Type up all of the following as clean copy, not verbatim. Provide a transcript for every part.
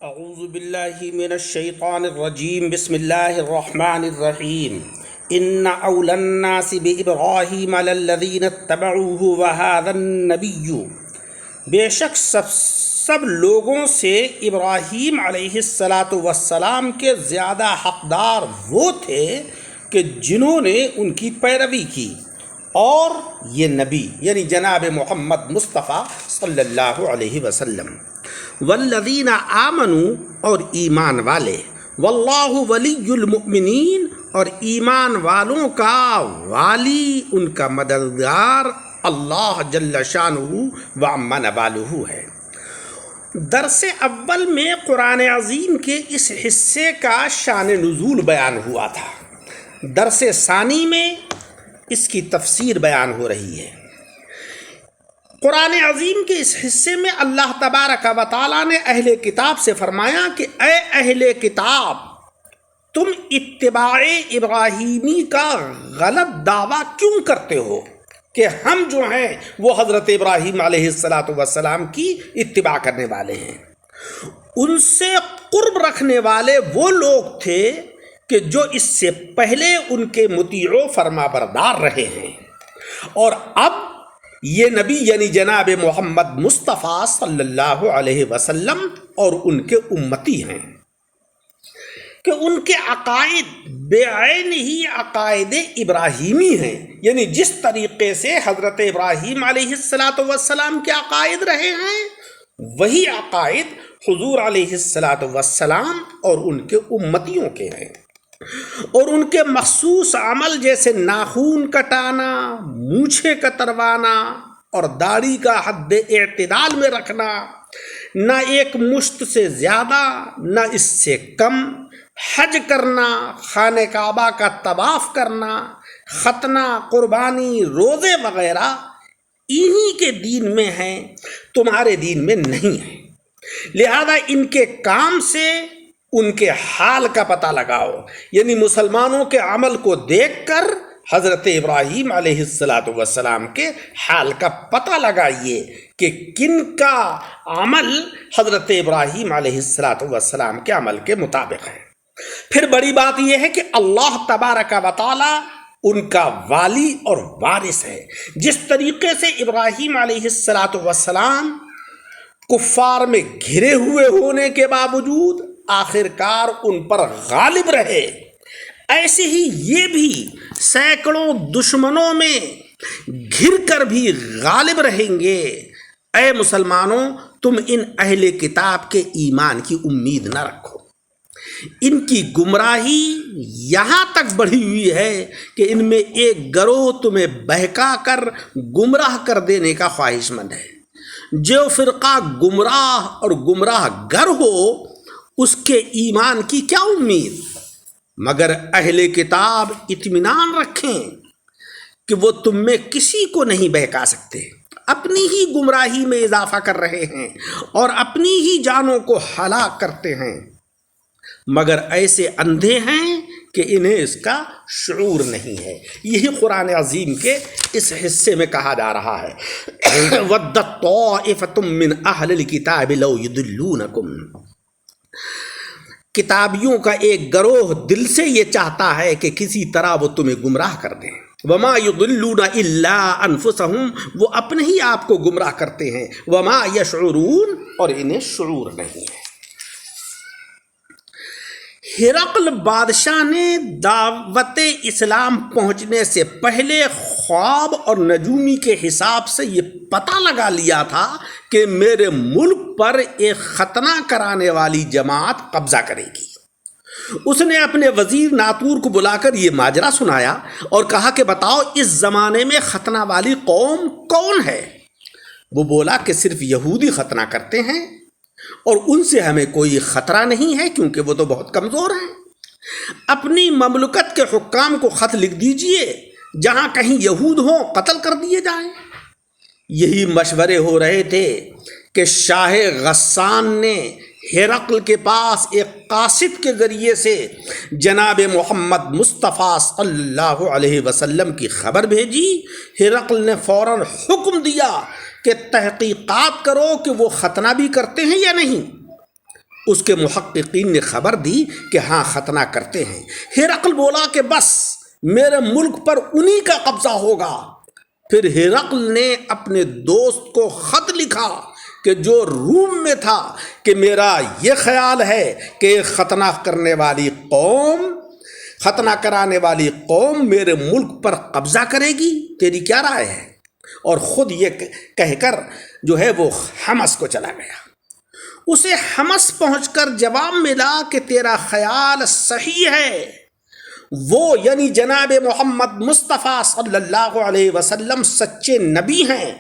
اعوذ باللہ من الشیطان الرجیم بسم اللہ الرحمن الرحیم ان اولی الناس بابراہیم للذین اتبعوہ وہذا النبی، بے شک سب لوگوں سے ابراہیم علیہ السلام کے زیادہ حقدار وہ تھے کہ جنہوں نے ان کی پیروی کی، اور یہ نبی یعنی جناب محمد مصطفیٰ صلی اللہ علیہ وسلم۔ والذین آمنوا، اور ایمان والے، واللہ ولی المؤمنین، اور ایمان والوں کا والی، ان کا مددگار اللہ جل شانہ وعم نوالہ ہے۔ درس اول میں قرآن عظیم کے اس حصے کا شان نزول بیان ہوا تھا، درس ثانی میں اس کی تفسیر بیان ہو رہی ہے۔ قرآن عظیم کے اس حصے میں اللہ تبارک و تعالیٰ نے اہل کتاب سے فرمایا کہ اے اہل کتاب، تم اتباع ابراہیمی کا غلط دعویٰ کیوں کرتے ہو کہ ہم جو ہیں وہ حضرت ابراہیم علیہ السلام کی اتباع کرنے والے ہیں۔ ان سے قرب رکھنے والے وہ لوگ تھے کہ جو اس سے پہلے ان کے مطیع و فرما بردار رہے ہیں، اور اب یہ نبی یعنی جناب محمد مصطفیٰ صلی اللہ علیہ وسلم اور ان کے امتی ہیں کہ ان کے عقائد بے عین ہی عقائد ابراہیمی ہیں، یعنی جس طریقے سے حضرت ابراہیم علیہ السلام کے عقائد رہے ہیں وہی عقائد حضور علیہ السلام اور ان کے امتیوں کے ہیں، اور ان کے مخصوص عمل جیسے ناخون کٹانا، مونچھیں کتروانا اور داڑھی کا حد اعتدال میں رکھنا، نہ ایک مشت سے زیادہ نہ اس سے کم، حج کرنا، خانہ کعبہ کا طواف کرنا، ختنہ، قربانی، روزے وغیرہ انہی کے دین میں ہیں، تمہارے دین میں نہیں ہیں۔ لہذا ان کے کام سے ان کے حال کا پتہ لگاؤ، یعنی مسلمانوں کے عمل کو دیکھ کر حضرت ابراہیم علیہ السلام کے حال کا پتہ لگائیے کہ کن کا عمل حضرت ابراہیم علیہ السلام کے عمل کے مطابق ہے۔ پھر بڑی بات یہ ہے کہ اللہ تبارک و تعالی ان کا والی اور وارث ہے۔ جس طریقے سے ابراہیم علیہ السلام کفار میں گھرے ہوئے ہونے کے باوجود آخرکار ان پر غالب رہے، ایسے ہی یہ بھی سینکڑوں دشمنوں میں گھر کر بھی غالب رہیں گے۔ اے مسلمانوں، تم ان اہل کتاب کے ایمان کی امید نہ رکھو، ان کی گمراہی یہاں تک بڑھی ہوئی ہے کہ ان میں ایک گروہ تمہیں بہکا کر گمراہ کر دینے کا خواہش مند ہے۔ جو فرقہ گمراہ اور گمراہ گر ہو اس کے ایمان کی کیا امید؟ مگر اہل کتاب اطمینان رکھیں کہ وہ تم میں کسی کو نہیں بہکا سکتے، اپنی ہی گمراہی میں اضافہ کر رہے ہیں اور اپنی ہی جانوں کو ہلاک کرتے ہیں، مگر ایسے اندھے ہیں کہ انہیں اس کا شعور نہیں ہے۔ یہی قرآن عظیم کے اس حصے میں کہا جا رہا ہے، وَدَّتْ طَائِفَةٌ مِّنْ أَهْلِ الْكِتَابِ لَوْ يُضِلُّونَكُمْ۔ کتابیوں کا ایک گروہ دل سے یہ چاہتا ہے کہ کسی طرح وہ تمہیں گمراہ کر دیں۔ وَمَا يُضِلُّونَ إِلَّا أَنفُسَهُمْ، وہ اپنے ہی آپ کو گمراہ کرتے ہیں۔ وَمَا يَشْعُرُونَ، اور انہیں شعور نہیں ہے۔ ہرقل بادشاہ نے دعوت اسلام پہنچنے سے پہلے خواب اور نجومی کے حساب سے یہ پتہ لگا لیا تھا کہ میرے ملک پر ایک ختنہ کرانے والی جماعت قبضہ کرے گی۔ اس نے اپنے وزیر ناطور کو بلا کر یہ ماجرا سنایا اور کہا کہ بتاؤ اس زمانے میں ختنہ والی قوم کون ہے؟ وہ بولا کہ صرف یہودی ختنہ کرتے ہیں، اور ان سے ہمیں کوئی خطرہ نہیں ہے کیونکہ وہ تو بہت کمزور ہیں۔ اپنی مملکت کے حکام کو خط لکھ دیجئے، جہاں کہیں یہود ہوں قتل کر دیے جائیں۔ یہی مشورے ہو رہے تھے کہ شاہ غسان نے ہرقل کے پاس ایک قاصد کے ذریعے سے جناب محمد مصطفیٰ صلی اللہ علیہ وسلم کی خبر بھیجی۔ ہرقل نے فوراً حکم دیا کہ تحقیقات کرو کہ وہ ختنہ بھی کرتے ہیں یا نہیں۔ اس کے محققین نے خبر دی کہ ہاں ختنہ کرتے ہیں۔ ہرقل بولا کہ بس میرے ملک پر انہی کا قبضہ ہوگا۔ پھر ہرقل نے اپنے دوست کو خط لکھا کہ جو روم میں تھا کہ میرا یہ خیال ہے کہ ختنہ کرانے والی قوم میرے ملک پر قبضہ کرے گی، تیری کیا رائے ہے؟ اور خود یہ کہہ کر جو ہے وہ حمص کو چلا گیا۔ اسے حمص پہنچ کر جواب ملا کہ تیرا خیال صحیح ہے، وہ یعنی جناب محمد مصطفیٰ صلی اللہ علیہ وسلم سچے نبی ہیں،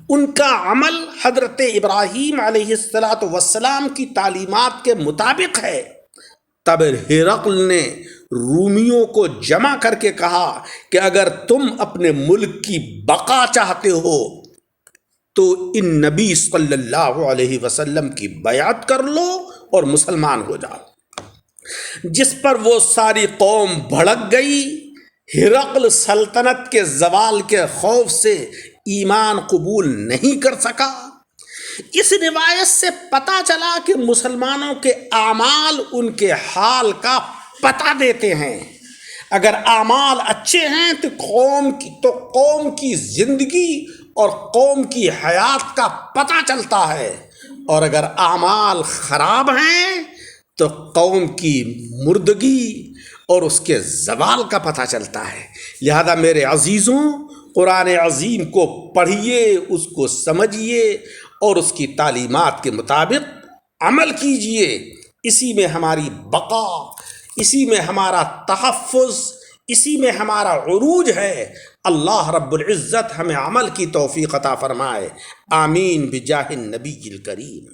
ان کا عمل حضرت ابراہیم علیہ السلام کی تعلیمات کے مطابق ہے۔ تب ہرقل نے رومیوں کو جمع کر کے کہا کہ اگر تم اپنے ملک کی بقا چاہتے ہو تو ان نبی صلی اللہ علیہ وسلم کی بیعت کر لو اور مسلمان ہو جاؤ۔ جس پر وہ ساری قوم بھڑک گئی۔ ہرقل سلطنت کے زوال کے خوف سے ایمان قبول نہیں کر سکا۔ اس روایت سے پتہ چلا کہ مسلمانوں کے اعمال ان کے حال کا پتہ دیتے ہیں۔ اگر اعمال اچھے ہیں تو قوم کی زندگی اور قوم کی حیات کا پتہ چلتا ہے، اور اگر اعمال خراب ہیں تو قوم کی مردگی اور اس کے زوال کا پتہ چلتا ہے۔ لہذا میرے عزیزوں، قرآن عظیم کو پڑھیے، اس کو سمجھیے اور اس کی تعلیمات کے مطابق عمل کیجیے۔ اسی میں ہماری بقا، اسی میں ہمارا تحفظ، اسی میں ہمارا عروج ہے۔ اللہ رب العزت ہمیں عمل کی توفیق عطا فرمائے۔ آمین بجاہ النبی الکریم۔